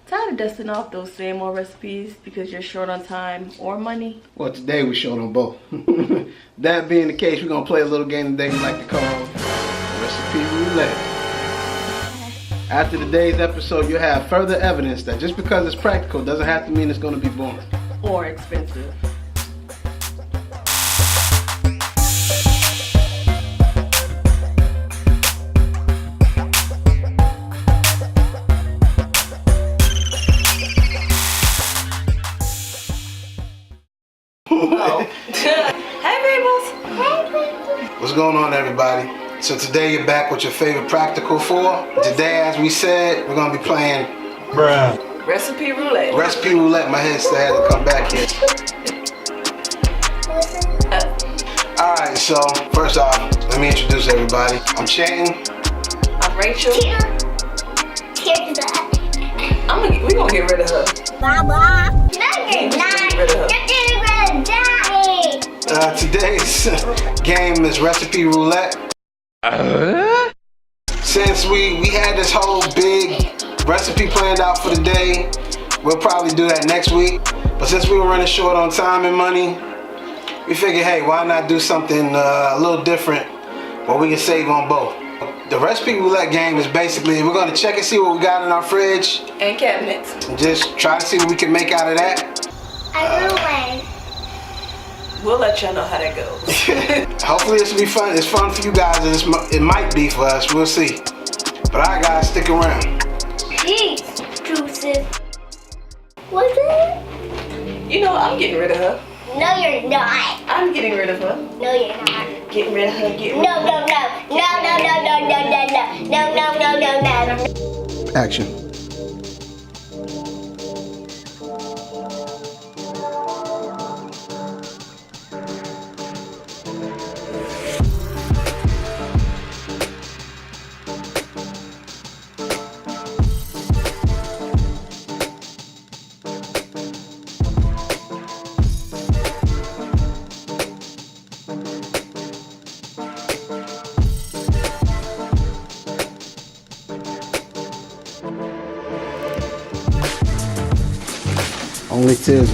Tired of dusting off those same old recipes because you're short on time or money? Well, today we're short on both. That being the case, we're going to play a little game today we like to call Recipe Roulette. After today's episode, you'll have further evidence that just because it's practical doesn't have to mean it's going to be boring. Or expensive. Hey peoples! What's going on, everybody? So today you're back with your favorite practical four. Today, as we said, we're going to be playing Recipe Roulette. Recipe Roulette. My head still had to come back here. Alright, so first off, let me introduce everybody. I'm Chanton. I'm Rachel. We gonna get rid of her. Today's game is Recipe Roulette. Since we had this whole big recipe planned out for the day, we'll probably do that next week. But since we were running short on time and money, we figured, hey, why not do something a little different where we can save on both. The Recipe Roulette game is basically, we're going to check and see what we got in our fridge. And cabinets. And just try to see what we can make out of that. We'll let y'all know how that goes. Hopefully this will be fun. It's fun for you guys, and it might be for us. We'll see. But alright guys, stick around. Jeez, Joseph. What's it? You know, I'm getting rid of her. No, you're not. I'm getting rid of her. No, you're not. Getting rid of her, getting rid No, of no, no. No, no, no, no, no, no, no. No, no, no, no, no. Action. Only two.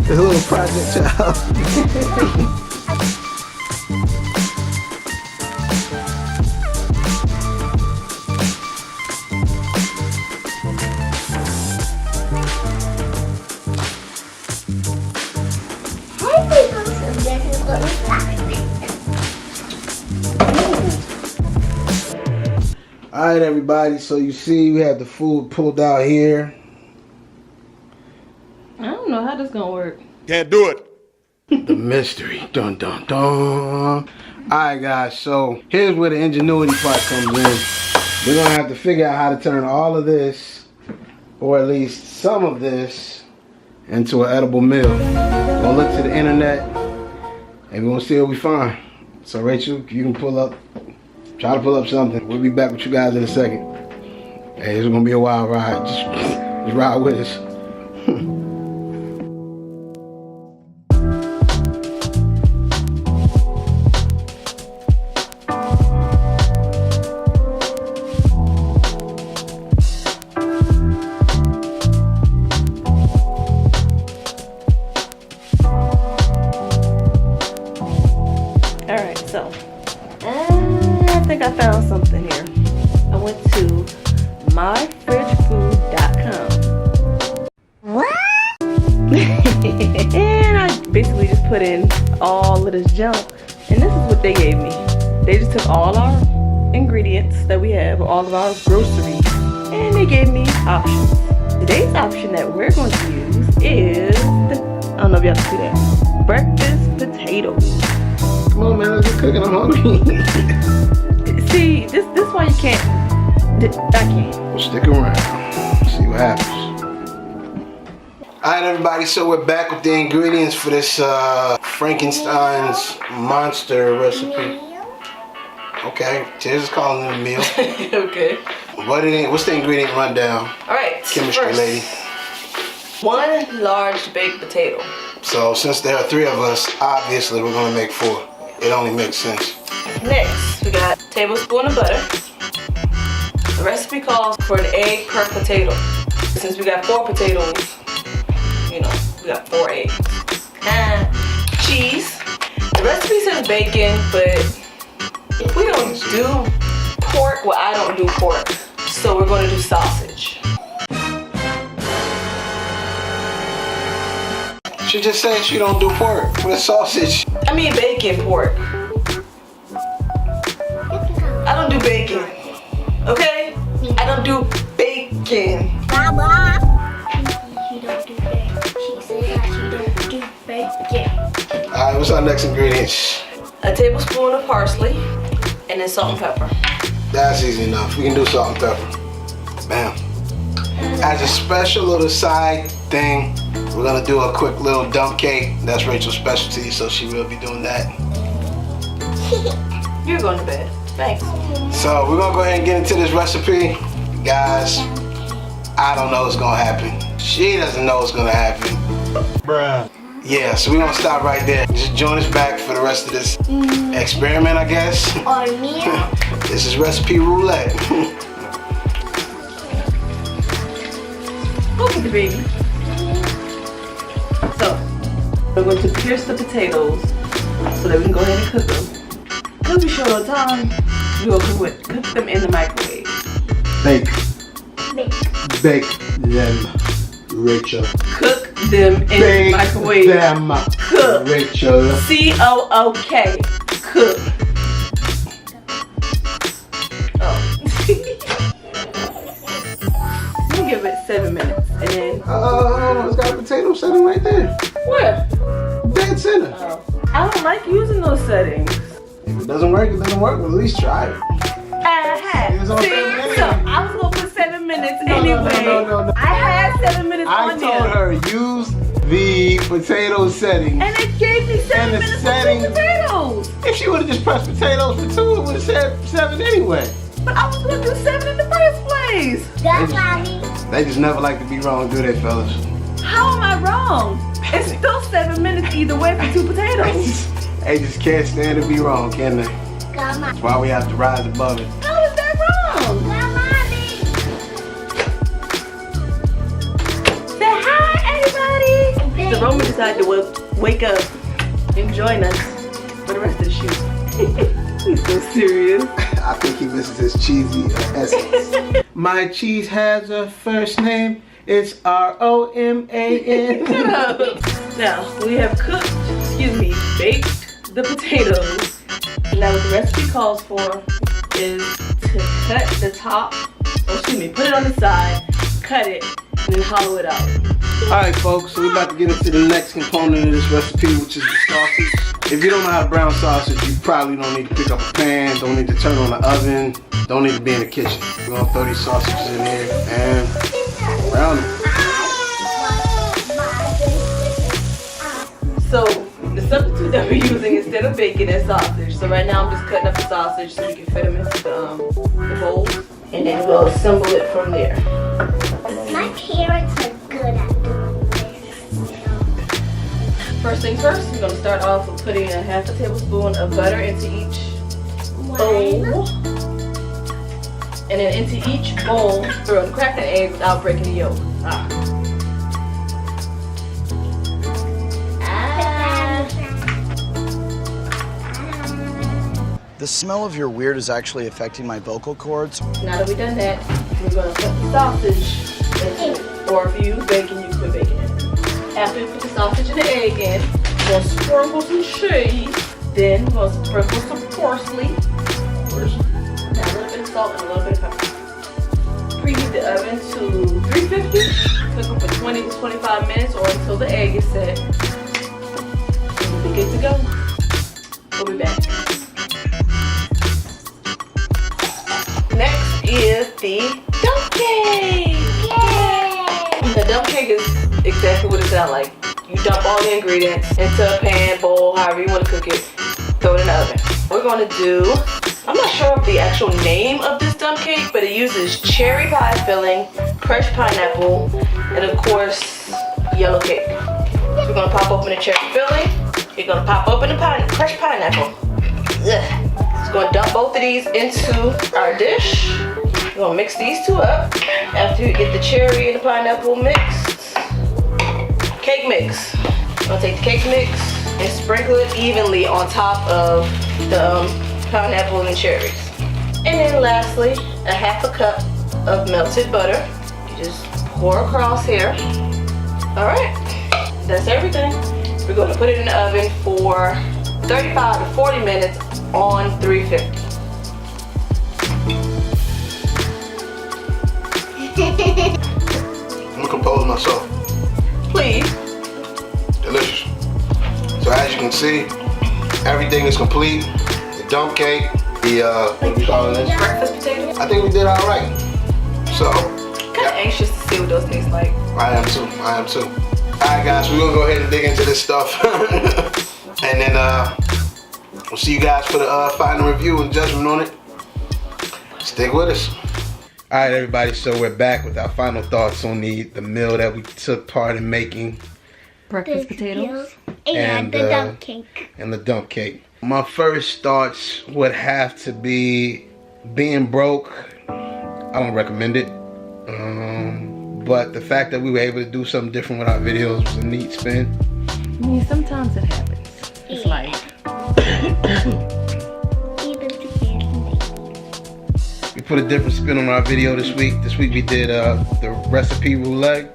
This little project child. Alright everybody, so you see we have the food pulled out here. I don't know how this gonna work. Can't do it. The mystery. Dun dun dun. Alright guys, so here's where the ingenuity part comes in. We're gonna have to figure out how to turn all of this, or at least some of this, into an edible meal. We're gonna look to the internet and we're gonna see what we find. So Rachel, you can try to pull up something. We'll be back with you guys in a second. Hey, it's gonna be a wild ride. Just ride with us. Alright, so I think I found something here. I went to myfridgefood.com. What? And I basically just put in all of this junk, and this is what they gave me. They just took all our ingredients that we have, all of our groceries, and they gave me options. Today's option that we're going to use is, I don't know if y'all can see that, breakfast potatoes. Come on, man, let's get cooking. I'm hungry. See, this why you can't. I can't. Well, stick around. See what happens. Alright everybody, so we're back with the ingredients for this Frankenstein's monster recipe. Okay, Tiz is calling it a meal. Okay. What's the ingredient rundown? Alright, Chemistry first, lady. 1 large baked potato. So since there are 3 of us, obviously we're gonna make 4. It only makes sense. Next, we got a tablespoon of butter. The recipe calls for an egg per potato. Since we got 4 potatoes, you know, we got 4 eggs. Cheese. The recipe says bacon, but we don't do pork. Well, I don't do pork, so we're going to do sausage. She just said she don't do pork with sausage. I mean bacon pork. I don't do bacon. Okay? I don't do bacon. Mama. She don't do bacon. She said that she don't do bacon. Alright, what's our next ingredients? A tablespoon of parsley, and then salt and pepper. That's easy enough. We can do salt and pepper. Bam. As a special little side thing, we're gonna do a quick little dump cake. That's Rachel's specialty, so she will be doing that. You're going to bed. Thanks. So we're gonna go ahead and get into this recipe. Guys, I don't know what's gonna happen. She doesn't know what's gonna happen. Bruh. Yeah, so we're gonna stop right there. Just join us back for the rest of this experiment, I guess. Or meal. This is recipe roulette. Look at the baby. So, we're going to pierce the potatoes so that we can go ahead and cook them. Because we short on time, we will cook them in the microwave. Bake them, Rachel. Cook them in the microwave. Them, Cook. Rachel. C-O-O-K. Cook. Oh. We'll give it 7 minutes and then. It's got a potato setting right there. Where? Dead center. Oh. I don't like using those settings. If it doesn't work, it doesn't work. But at least try it. It was on 7 minutes. So I was gonna put 7 minutes anyway. No. I had 7 minutes I on told there. her use the potato setting. And it gave me 7 And the minutes setting- for 2 potatoes. If she would have just pressed potatoes for 2, it would have said 7 anyway. But I was gonna do 7 in the first place. That's mommy. They just never like to be wrong, do they, fellas? How am I wrong? It's still 7 minutes either way for 2 potatoes. They just can't stand to be wrong, can they? Got That's why we have to rise above it. How is that wrong? mommy. Say hi, everybody. So Roman decided to wake up and join us for the rest of the shoot. He's so serious. I think he misses his cheesy essence. My cheese has a first name. It's R-O-M-A-N. Shut up. Now, we have baked the potatoes. Now what the recipe calls for is to cut the top, put it on the side, cut it, and then hollow it out. Alright folks, so we're about to get into the next component of this recipe, which is the sausage. If you don't know how to brown sausage, you probably don't need to pick up a pan, don't need to turn on the oven, don't need to be in the kitchen. We're gonna throw these sausages in here and brown them. So the substitute that we're using instead of bacon is sausage. So right now I'm just cutting up the sausage so we can fit them into the bowl, and then we'll assemble it from there. My parents are good at doing this. First things first, we're gonna start off with putting a half a tablespoon of butter into each bowl. And then into each bowl, we're gonna crack an egg without breaking the yolk. The smell of your weird is actually affecting my vocal cords. Now that we've done that, we're gonna put the sausage into it. Or if you use bacon, you can put bacon in it. After we put the sausage and the egg in, we're gonna sprinkle some cheese. Then we're gonna sprinkle some parsley. Now a little bit of salt and a little bit of pepper. Preheat the oven to 350. Cook them for 20 to 25 minutes or until the egg is set. And we'll be good to go. We'll be back. Next is the dump cake. Yay! The dump cake is exactly what it sound like. You dump all the ingredients into a pan, bowl, however you want to cook it. Throw it in the oven. We're going to do, I'm not sure of the actual name of this dump cake, but it uses cherry pie filling, crushed pineapple, and of course, yellow cake. So we're going to pop open the cherry filling. You're going to pop open the crushed pineapple. Ugh. So going to dump both of these into our dish. We're going to mix these two up. After you get the cherry and the pineapple mixed, cake mix. I'm going to take the cake mix and sprinkle it evenly on top of the pineapple and cherries. And then lastly, a half a cup of melted butter. You just pour across here. All right, that's everything. We're going to put it in the oven for 35 to 40 minutes on 350. I'm gonna compose myself. Please. Delicious. So as you can see, everything is complete. The dump cake, the what are we calling this? Breakfast potatoes. I think we did all right. So, Kind of anxious to see what those taste like. I am too. I am too. All right, guys, we're gonna go ahead and dig into this stuff, and then we'll see you guys for the final review and judgment on it. Stick with us. All right, everybody. So we're back with our final thoughts on the meal that we took part in making. Breakfast potatoes. And the dump cake. And the dump cake. My first thoughts would have to be being broke. I don't recommend it. But the fact that we were able to do something different with our videos was a neat spin. I mean, sometimes it happens. It's like we put a different spin on our video this week. This week we did the recipe roulette.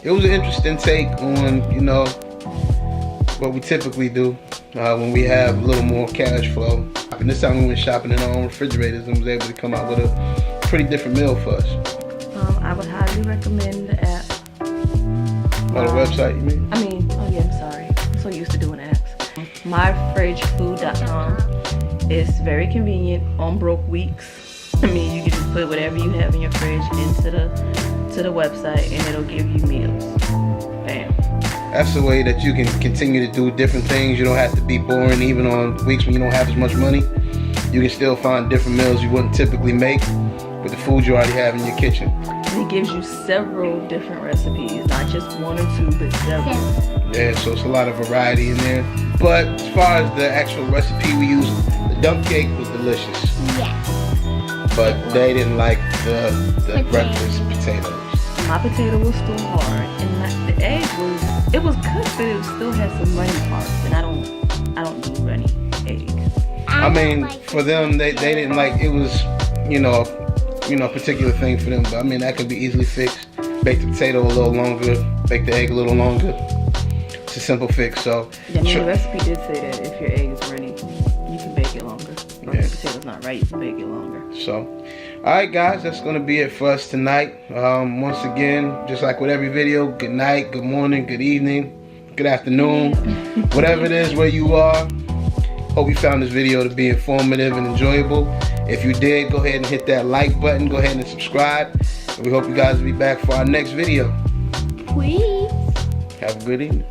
It was an interesting take on, you know, what we typically do when we have a little more cash flow. And this time we went shopping in our own refrigerators and was able to come out with a pretty different meal for us. I would highly recommend the app. On the website, you mean? I mean, oh yeah, I'm sorry. I'm so used to doing apps. myfridgefood.com is very convenient on broke weeks. I mean, you can just put whatever you have in your fridge into the website and it'll give you meals. Bam. That's the way that you can continue to do different things. You don't have to be boring even on weeks when you don't have as much money. You can still find different meals you wouldn't typically make with the food you already have in your kitchen. And it gives you several different recipes, not just one or two, but several. Yeah, so it's a lot of variety in there. But as far as the actual recipe we used, the dump cake was delicious. Yes. But they didn't like the breakfast potatoes. My potato was still hard, and the egg was cooked, but it still had some runny parts, and I don't do runny eggs. I mean, for them, they didn't like, it was, you know, a particular thing for them. But I mean, that could be easily fixed. Bake the potato a little longer, bake the egg a little longer. It's a simple fix. So yeah, I mean, the recipe did say that if your egg is ready, you can bake it longer. Or if the potato's not right, you can bake it longer. So, all right, guys, that's gonna be it for us tonight. Once again, just like with every video, good night, good morning, good evening, good afternoon, whatever it is where you are. Hope you found this video to be informative and enjoyable. If you did, go ahead and hit that like button. Go ahead and subscribe. And we hope you guys will be back for our next video. Please. Have a good evening.